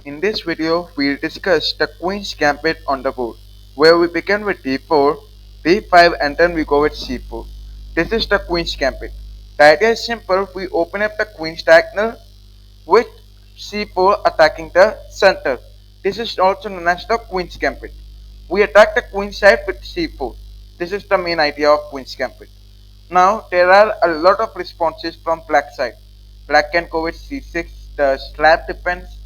In this video, we'll discuss the Queen's Gambit on the board, where we begin with d4, b5 and then we go with c4. This is the Queen's Gambit. The idea is simple, we open up the Queen's diagonal with c4 attacking the center. This is also known as the Queen's Gambit. We attack the Queen side with c4. This is the main idea of Queen's Gambit. Now there are a lot of responses from black side. Black can go with c6, the slab depends,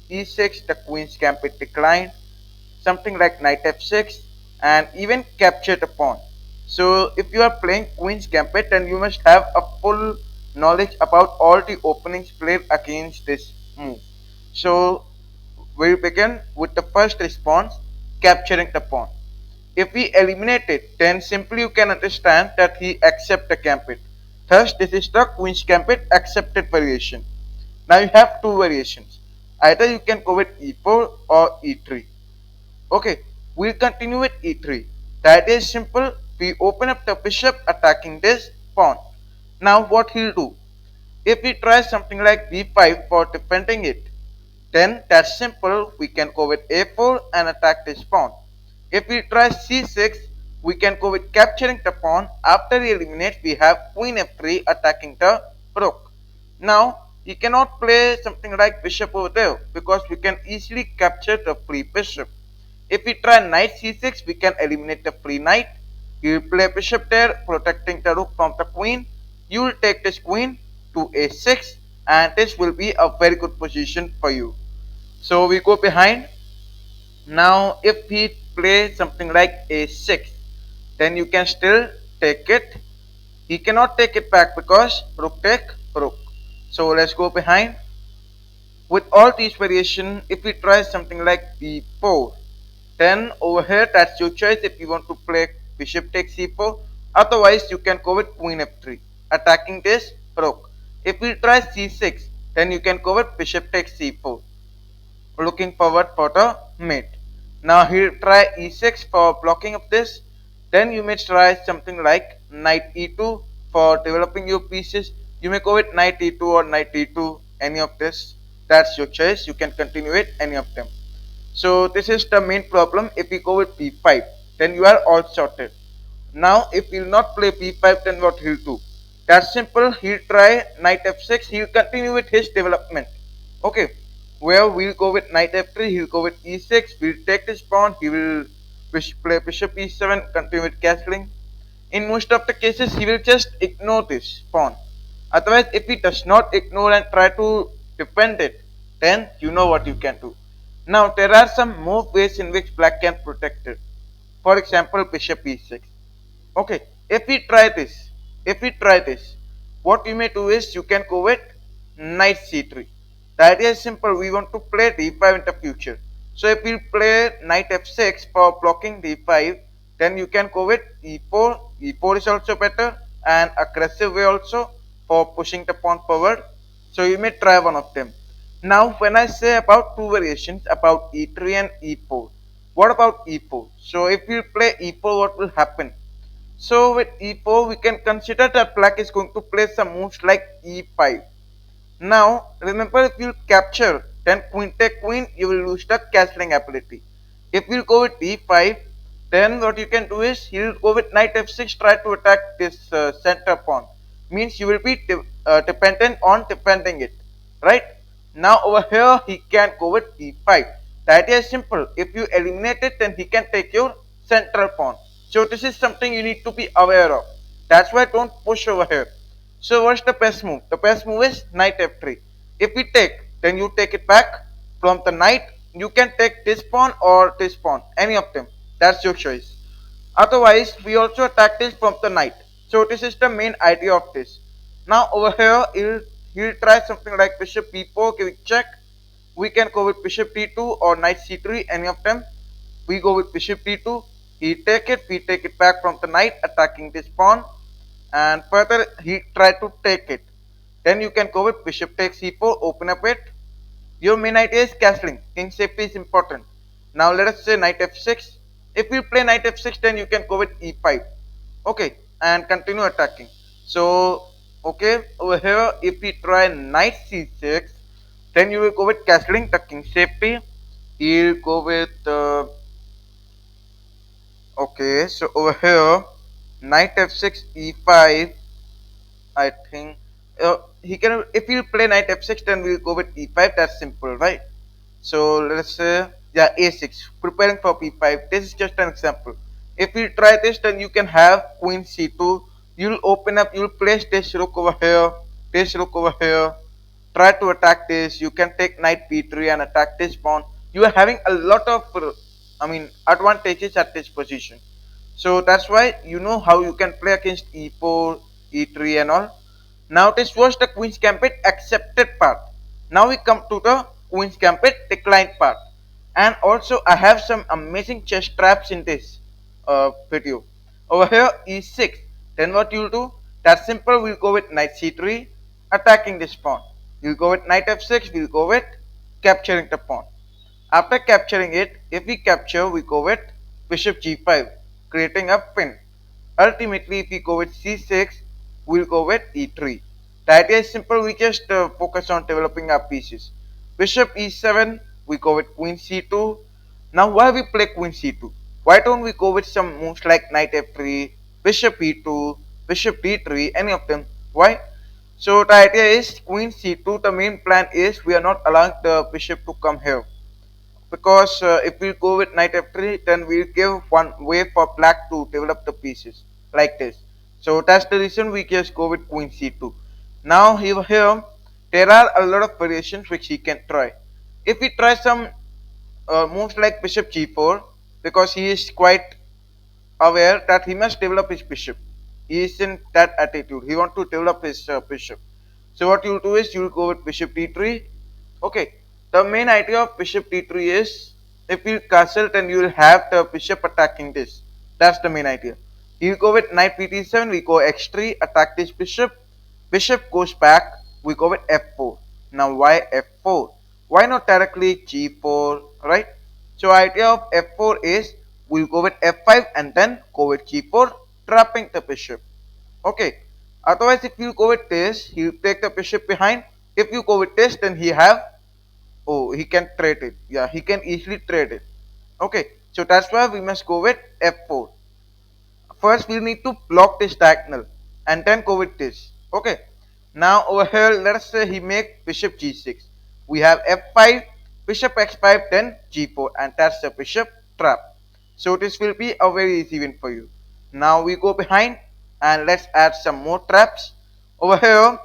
e6, the Queen's Gambit decline, something like knight f6, and even capture the pawn. So if you are playing Queen's Gambit, then you must have a full knowledge about all the openings played against this move. So we'll begin with the first response, capturing the pawn. If we eliminate it, then simply you can understand that he accepts the gambit. Thus, this is the Queen's Gambit accepted variation. Now you have two variations. Either you can go with e4 or e3. Okay, we'll continue with e3. The idea is simple. We open up the bishop attacking this pawn. Now what he'll do? If we try something like b5 for defending it, then that's simple. We can go with a4 and attack this pawn. If we try c6, we can go with capturing the pawn. After we eliminate, we have queen f3 attacking the rook. Now, you cannot play something like bishop over there because we can easily capture the free bishop. If we try knight c6, we can eliminate the free knight. You will play bishop there, protecting the rook from the queen. You will take this queen to a6, and this will be a very good position for you. So we go behind. Now if we play something like a6, then you can still take it. He cannot take it back because rook take rook. So let's go behind. With all these variation, if we try something like b4, then over here that's your choice if you want to play bishop takes c4. Otherwise you can go with queen f3 attacking this rook. If we try c6, then you can go with bishop takes c4, looking forward for the mate. Now here try e6 for blocking of this. Then you may try something like knight e2 for developing your pieces. You may go with knight e2 or knight e2, any of this. That's your choice. You can continue with any of them. So this is the main problem. If we go with b5, then you are all sorted. Now if he'll not play b5, then what he'll do? That's simple. He'll try knight f6. He'll continue with his development. Okay, where we'll go with knight f3, he'll go with e6, we'll take this pawn, he will play bishop e7, continue with castling. In most of the cases, he will just ignore this pawn. Otherwise, if he does not ignore and try to defend it, then you know what you can do. Now, there are some more ways in which black can protect it. For example, bishop e6. Okay, if we try this, what you may do is you can go with knight c3. The idea is simple, we want to play d5 in the future. So if we play knight f6 for blocking d5, then you can go with e4. e4 is also better and aggressive way also for pushing the pawn forward. So you may try one of them. Now when I say about two variations about e3 and e4, what about e4? So if we play e4, what will happen? So with e4, we can consider that black is going to play some moves like e5. Now, remember if you capture, then queen take queen, you will lose the castling ability. If you go with d5, then what you can do is you will go with knight f6, try to attack this center pawn. Means you will be dependent on defending it, right? Now over here he can go with e5. The idea is simple. If you eliminate it, then he can take your central pawn. So this is something you need to be aware of. That's why don't push over here. So what's the best move? The best move is knight f3. If we take, then you take it back from the knight. You can take this pawn or this pawn, any of them. That's your choice. Otherwise, we also attack this from the knight. So this is the main idea of this. Now over here, he'll try something like bishop b4, giving check. We can go with bishop d2 or knight c3, any of them. We go with bishop d2. He take it, we take it back from the knight, attacking this pawn, and further he tried to take it. Then you can go with bishop takes c4, open up it. Your main idea is castling. King safety is important. Now let us say knight f6. If you play knight f6, then you can go with e5. Okay, and continue attacking. So okay, over here if we try knight c6, Then you will go with castling the king safety. He'll go with okay. So over here, knight f6 e5. I think he can if he'll play knight f6, then we'll go with e5. That's simple, right? So let's say yeah a6, preparing for p5. This is just an example. If you try this, then you can have queen c2. You'll open up. You'll place this rook over here. This rook over here. Try to attack this. You can take knight b3 and attack this pawn. You are having a lot of, advantages at this position. So that's why you know how you can play against e4, e3, and all. Now this was the Queen's Gambit accepted part. Now we come to the Queen's Gambit declined part. And also I have some amazing chess traps in this video. Over here e6. Then what you'll do? That's simple. We'll go with knight c3, attacking this pawn. We'll go with knight f6. We'll go with capturing the pawn. After capturing it, if we capture, we go with bishop g5, creating a pin. Ultimately, if we go with c6, we'll go with e3. The idea is simple. We just focus on developing our pieces. Bishop e7, we go with queen c2. Now, why we play queen c2? Why don't we go with some moves like knight f3, bishop e2, bishop d3, any of them? Why? So the idea is queen c2. The main plan is we are not allowing the bishop to come here, because if we go with knight f3, then we'll give one way for black to develop the pieces like this. So that's the reason we just go with queen c2. Now here there are a lot of variations which he can try. If we try some moves like bishop g4, because he is quite aware that he must develop his bishop. He is in that attitude. He want to develop his bishop. So what you'll do is you'll go with bishop d3. Okay. The main idea of bishop d3 is if you castle, then you will have the bishop attacking this. That's the main idea. You go with knight bd7. We go x3, attack this bishop. Bishop goes back. We go with f4. Now why f4? Why not directly g4? Right? So idea of f4 is we'll go with f5 and then go with g4, trapping the bishop. Okay. Otherwise, if you go with this, he'll take the bishop behind. If you go with this, then he can trade it. Yeah, he can easily trade it. Okay. So that's why we must go with f4. First, we need to block this diagonal and then go with this. Okay. Now over here, let us say he make bishop g6. We have f5, bishop x5, then g4, and that's the bishop trap. So this will be a very easy win for you. Now we go behind and let's add some more traps. Over here,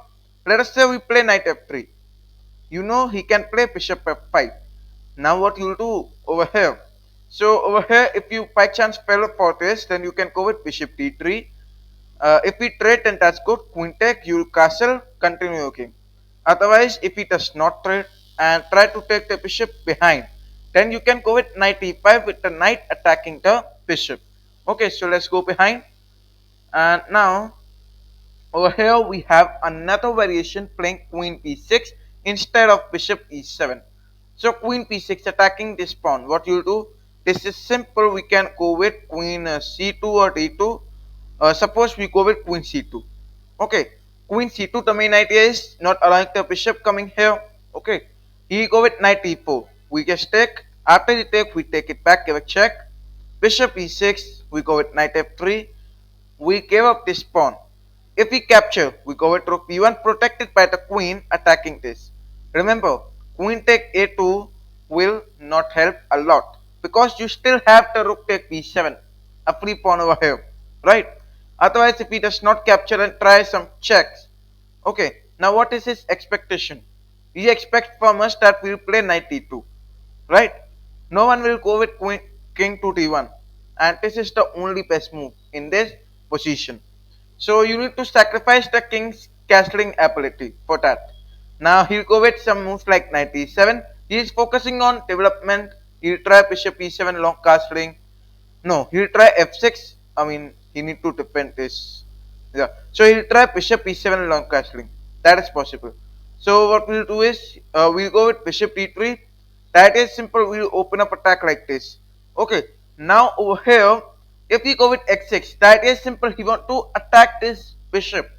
let us say we play knight f3. You know he can play bishop f5. Now what you'll do over here? So over here, if you by chance fell for this, then you can go with bishop d3. If we trade, then that's good. Queen take, you castle, continue your game. Otherwise, if he does not trade and try to take the bishop behind, then you can go with knight e5 with the knight attacking the bishop. Okay, so let's go behind. And now over here we have another variation playing queen b6 instead of bishop e7. So queen b6 attacking this pawn. What you'll do? This is simple. We can go with queen c2 or d2. Suppose we go with queen c2. Okay, queen c2. The main idea is not allowing the bishop coming here. Okay, he go with knight e4. We just take. After the take, we take it back. Give a check. Bishop e6. We go with knight f3. We gave up this pawn. If we capture, we go with rook b1 protected by the queen attacking this. Remember, queen take a2 will not help a lot because you still have the rook take b7, a free pawn over here, right? Otherwise, if he does not capture and try some checks, okay. Now, what is his expectation? He expects from us that we will play knight d2, right? No one will go with queen, king to d1, and this is the only best move in this position. So you need to sacrifice the king's castling ability for that. Now he'll go with some moves like knight e7. He is focusing on development. He'll try bishop e7 long castling. No, he'll try f6. I mean, he need to defend this. Yeah. So he'll try bishop e7 long castling. That is possible. So what we'll do is we'll go with bishop d3. That is simple. We'll open up attack like this. Okay. Now over here, if we go with x6, that is simple. He want to attack this bishop.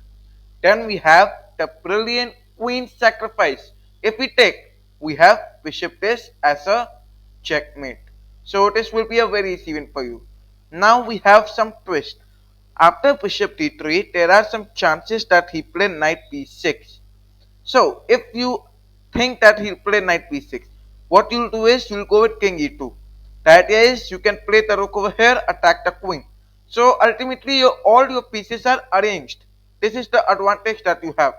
Then we have the brilliant queen sacrifice. If we take, we have bishop this as a checkmate. So this will be a very easy win for you. Now we have some twist. After bishop d3, there are some chances that he play knight b6. So if you think that he'll play knight b6, what you'll do is you'll go with king e2. The idea is you can play the rook over here, attack the queen. So ultimately all your pieces are arranged. This is the advantage that you have.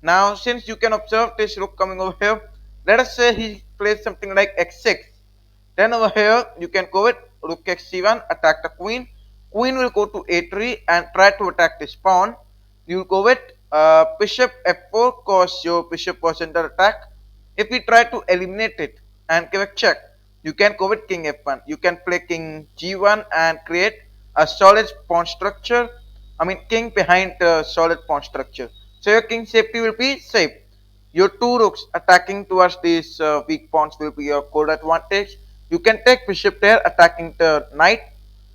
Now since you can observe this rook coming over here, let us say he plays something like x6. Then over here you can go with rook x c1, attack the queen. Queen will go to a3 and try to attack this pawn. You go with bishop f4 because your bishop was under attack. If we try to eliminate it and give a check, you can go with king f1. You can play king g1 and create a solid pawn structure. I mean king behind the solid pawn structure. So your king safety will be safe. Your two rooks attacking towards these weak pawns will be your core advantage. You can take bishop there attacking the knight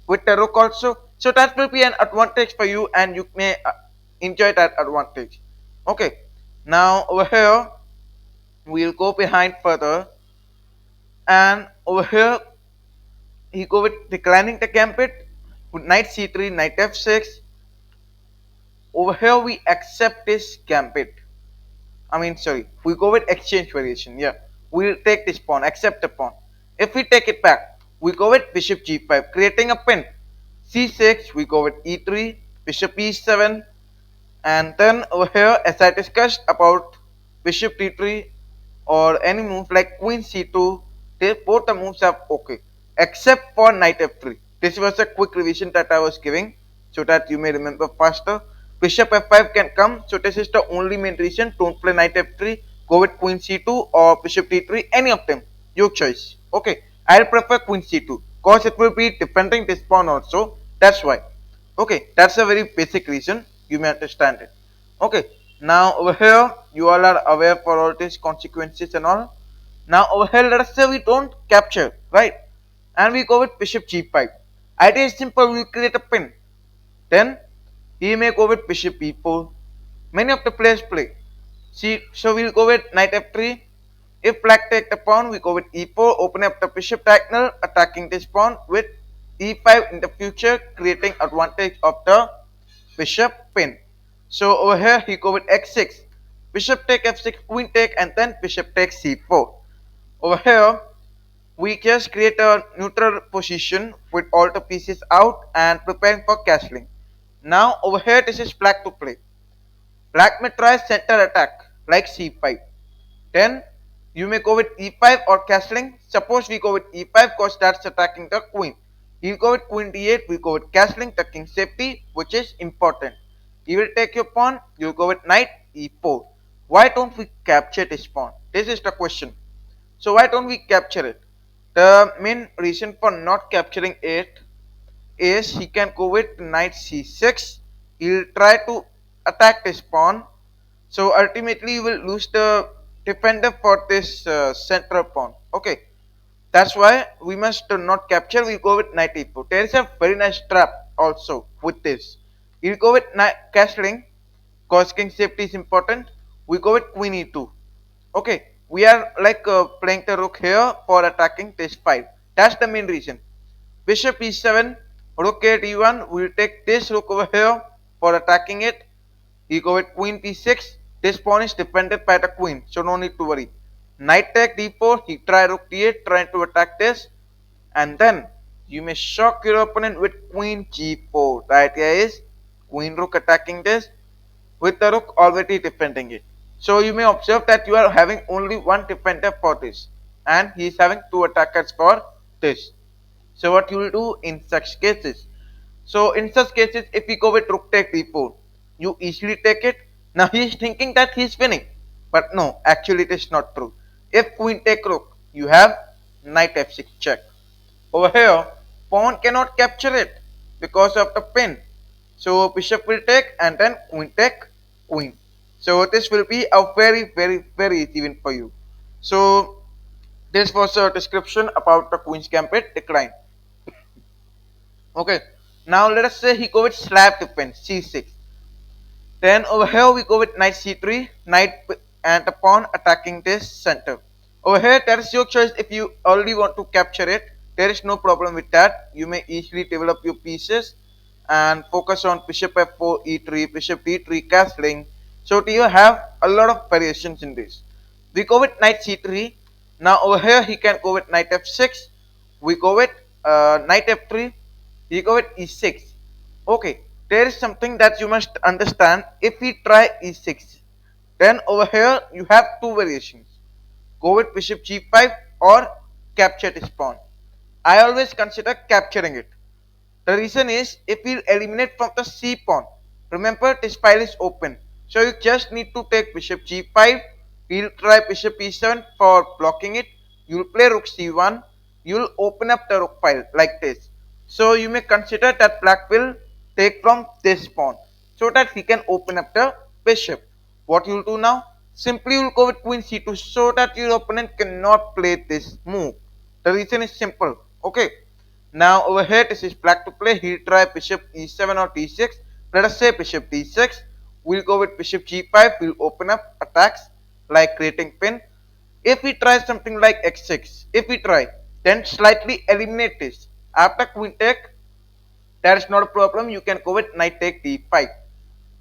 with the rook also. So that will be an advantage for you and you may enjoy that advantage. Okay, now over here we'll go behind further, and over here he go with declining the gambit with knight c3, knight f6. Over here we accept this gambit. I mean, sorry, we go with exchange variation. Yeah, we'll take this pawn, accept the pawn. If we take it back, we go with bishop g5, creating a pin. c6, we go with e3, bishop e7, and then over here, as I discussed about bishop d3 or any move like queen c2, they both the moves are okay, except for knight f3. This was a quick revision that I was giving so that you may remember faster. Bishop f5 can come, so this is the only main reason. Don't play knight f3, go with queen c2 or bishop d3, any of them, your choice. Okay, I'll prefer queen c2 because it will be defending this pawn also, that's why. Okay, that's a very basic reason, you may understand it. Okay, now over here you all are aware for all these consequences and all. Now over here let us say we don't capture, right, and we go with bishop g5. Idea is simple, we create a pin. Then he may go with bishop e4. Many of the players play. See, so we'll go with knight f3. If black take the pawn, we go with e4, open up the bishop diagonal, attacking this pawn with e5 in the future, creating advantage of the bishop pin. So over here he go with x6, bishop take f6, queen take, and then bishop takes c4. Over here we just create a neutral position with all the pieces out and preparing for castling. Now over here this is black to play. Black may try center attack like c5. Then you may go with e5 or castling. Suppose we go with e5 because that's attacking the queen. You go with queen d8, we go with castling, the king safety, which is important. You will take your pawn, you go with knight e4. Why don't we capture this pawn? This is the question. So why don't we capture it? The main reason for not capturing it is he can go with knight c6. He'll try to attack this pawn. So ultimately you will lose the defender for this central pawn. Okay, that's why we must not capture. We go with knight e4. There is a very nice trap also with this. You go with knight castling because king safety is important. We go with queen e2. Okay, we are like playing the rook here for attacking this 5. That's the main reason. Bishop e7, rook a d1. We will take this rook over here for attacking it. You go with queen b6. This pawn is defended by the queen, so no need to worry. Knight take d4. He try rook d8, trying to attack this, and then you may shock your opponent with queen g4. The idea is queen rook attacking this with the rook already defending it. So you may observe that you are having only one defender for this, and he is having two attackers for this. So what you will do in such cases? So in such cases, if we go with rook take d4, you easily take it. Now he is thinking that he is winning, but no, actually it is not true. If queen take rook, you have knight f6 check. Over here, pawn cannot capture it because of the pin. So bishop will take and then queen take queen. So this will be a very easy win for you. So this was a description about the Queen's Gambit decline. Okay, now let us say he go with slab defense c6. Then over here we go with knight c3, knight and the pawn attacking this center. Over here, that is your choice if you already want to capture it. There is no problem with that. You may easily develop your pieces and focus on bishop f4, e3, bishop d3, castling. So you have a lot of variations in this. We go with knight c3. Now over here, he can go with knight f6. We go with knight f3. He go with e6. Okay, there is something that you must understand. If we try e6, then over here you have two variations. Go with bishop g5 or capture this pawn. I always consider capturing it. The reason is if we eliminate from the c pawn. Remember this file is open. So you just need to take bishop g5. We'll try bishop e7 for blocking it. You'll play rook c1. You'll open up the rook file like this. So you may consider that black will take from this pawn so that he can open up the bishop. What you'll do now? Simply you'll go with queen c2 so that your opponent cannot play this move. The reason is simple. Okay. Now over here this is black to play. He'll try bishop e7 or d6. Let us say bishop d6. We'll go with bishop g5. We'll open up attacks like creating pin. If we try something like x6, if we try, then slightly eliminate this. After queen take, that is not a problem. You can go with knight take d5.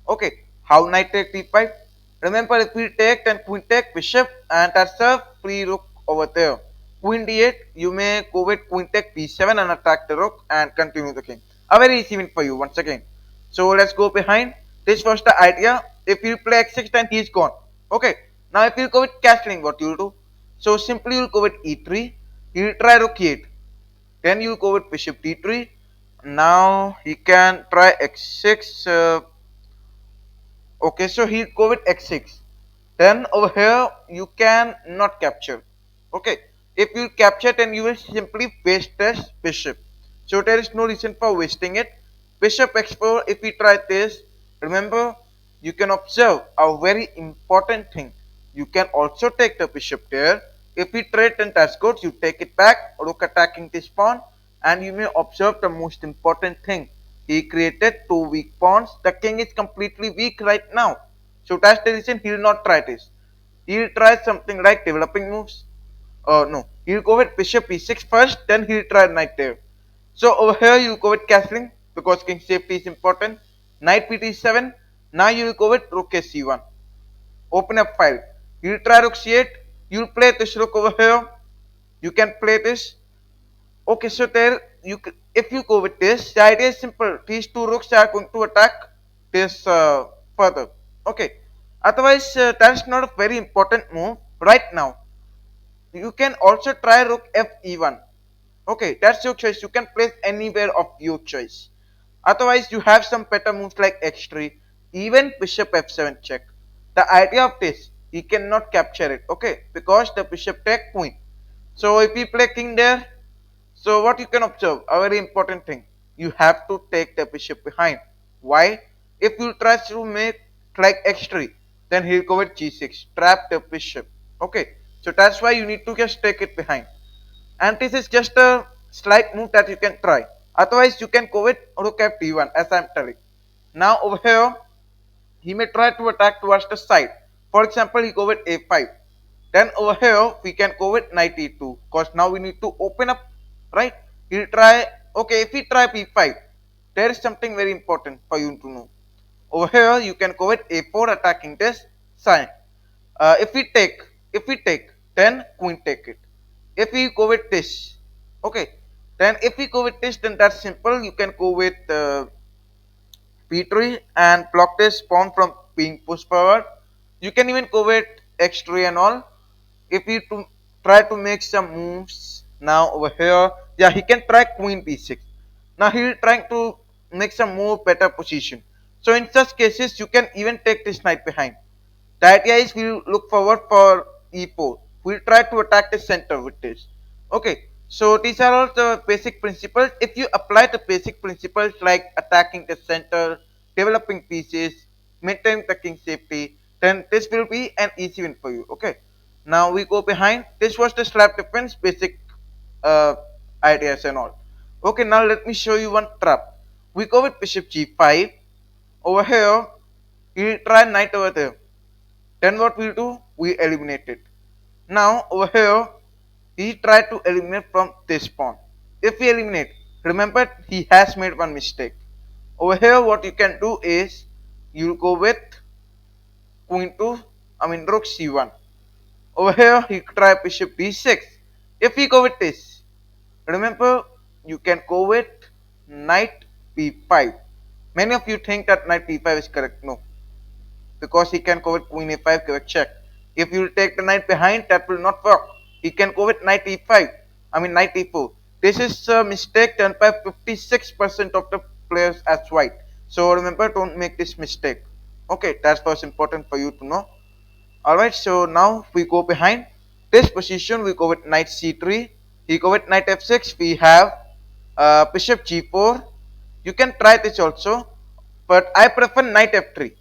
Okay, how knight take d5? Remember, if we take, then queen take bishop, and that's a free rook over there. Queen d8, you may go with queen take b7 and attack the rook and continue the king. A very easy win for you once again. So let's go behind. This was the idea. If you play x6, then he's gone. Okay, now if you go with castling, what you'll do? So simply you'll go with e3. He'll try rook e8. Then you'll go with bishop d3. Now he can try x6. Okay, so he'll go with x6. Then over here you can not capture. Okay, if you capture, then you will simply waste this bishop. So there is no reason for wasting it. Bishop x4. If we try this, remember you can observe a very important thing. You can also take the bishop there. If we trade, then that's good. You take it back. Rook attacking this pawn, and you may observe the most important thing. He created two weak pawns. The king is completely weak right now. So that's the reason he will not try this. He'll try something like developing moves. No, he'll go with bishop e6 first, then he'll try knight there. So over here you'll go with castling because king safety is important. Knight pt7. Now you will go with rook c1. Open up file. You'll try rook c8. You'll play this rook over here. You can play this. Okay, so there if you go with this, the idea is simple. These two rooks are going to attack this further. Okay. Otherwise, that's not a very important move right now. You can also try rook f e1. Okay, that's your choice. You can place anywhere of your choice. Otherwise, you have some better moves like x3, even bishop f7 check. The idea of this, he cannot capture it. Okay, because the bishop take queen. So if we play king there, so what you can observe, a very important thing, you have to take the bishop behind. Why? If you try to make like x3, then he'll go with g6, trap the bishop. Okay, so that's why you need to just take it behind. And this is just a slight move that you can try. Otherwise, you can go with rook f d1 as I'm telling. Now over here, he may try to attack towards the side. For example, he go with a5. Then over here, we can go with knight e2 because now we need to open up, right? He'll try, okay, if we try b5, there is something very important for you to know. Over here, you can go with a4 attacking this side. If we take, then queen take it. If we go with this, okay, then if we go with this, then that's simple. You can go with p3 and block this pawn from being pushed forward. You can even go with x3 and all. If we to try to make some moves now over here, yeah, he can try queen b6. Now he will trying to make some more better position. So in such cases, you can even take this knight behind. The idea is we'll look forward for e4. We'll try to attack the center with this. Okay, so these are all the basic principles. If you apply the basic principles like attacking the center, developing pieces, maintaining the king safety, then this will be an easy win for you. Okay, now we go behind. This was the slap defense basic uh, ideas and all. Okay, now let me show you one trap. We go with bishop g5. Over here, we try knight over there. Then what we'll do? We eliminate it. Now over here, he tried to eliminate from this pawn. If he eliminate, remember he has made one mistake. Over here, what you can do is you go with queen to, rook c1. Over here, he try bishop d6. If he go with this, remember you can go with knight b5. Many of you think that knight b5 is correct. No, because he can go with queen a5, correct check. If you take the knight behind, that will not work. He can go with knight e5, knight e4. This is a mistake done by 56% of the players as white. So remember, don't make this mistake. Okay, that's what's important for you to know. Alright, so now we go behind this position. We go with knight c3. We go with knight f6. We have bishop g4. You can try this also, but I prefer knight f3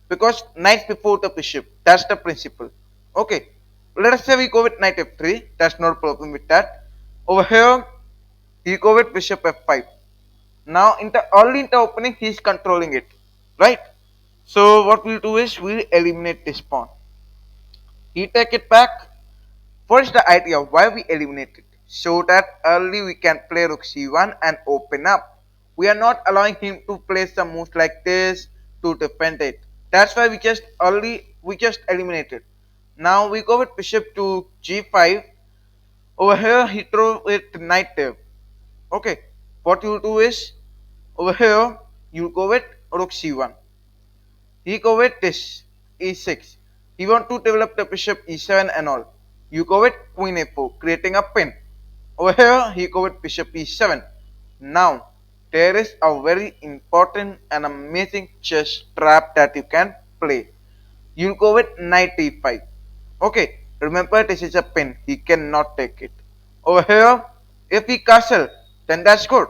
because knight before the bishop. That's the principle. Okay, let us say we go with knight f3. That's no problem with that. Over here, he go with bishop f5. Now in the opening, he is controlling it, right? So what we'll do is we'll eliminate this pawn. He take it back. What is the idea why we eliminate it? So that early we can play rook c1 and open up. We are not allowing him to play some moves like this to defend it. That's why we just eliminate it. Now we go with bishop to g5. Over here he throw it knight there. Okay. What you do is over here you go with rook c1. He go with this e6. He want to develop the bishop e7 and all. You go with queen a4, creating a pin. Over here, he go with bishop e7. Now, there is a very important and amazing chess trap that you can play. You go with knight e5. Okay, remember this is a pin. He cannot take it. Over here, if he castle, then that's good.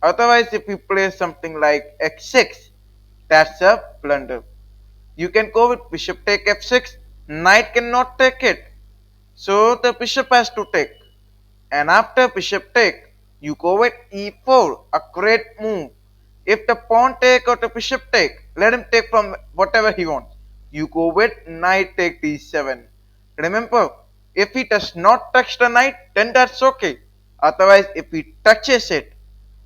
Otherwise, if you play something like x6, that's a blunder. You can go with bishop take f6. Knight cannot take it. So the bishop has to take. And after bishop take, you go with e4, a great move. If the pawn take or the bishop take, let him take from whatever he wants. You go with knight take d7. Remember, if he does not touch the knight, then that's okay. Otherwise, if he touches it,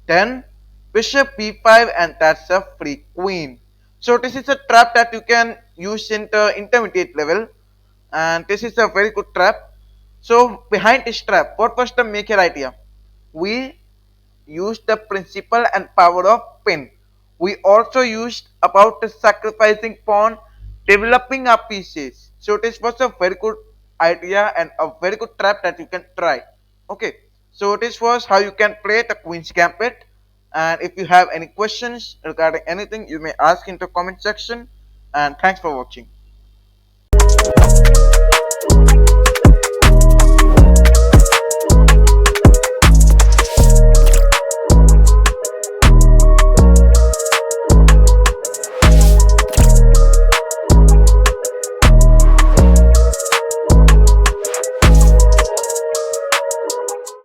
then bishop b5 and that's a free queen. So this is a trap that you can use in the intermediate level, and this is a very good trap. So behind this trap, what was the major idea? We used the principle and power of pin. We also used about the sacrificing pawn, developing our pieces. So this was a very good idea and a very good trap that you can try. Okay, so this was how you can play the Queen's Gambit. And if you have any questions regarding anything, you may ask in the comment section. And thanks for watching.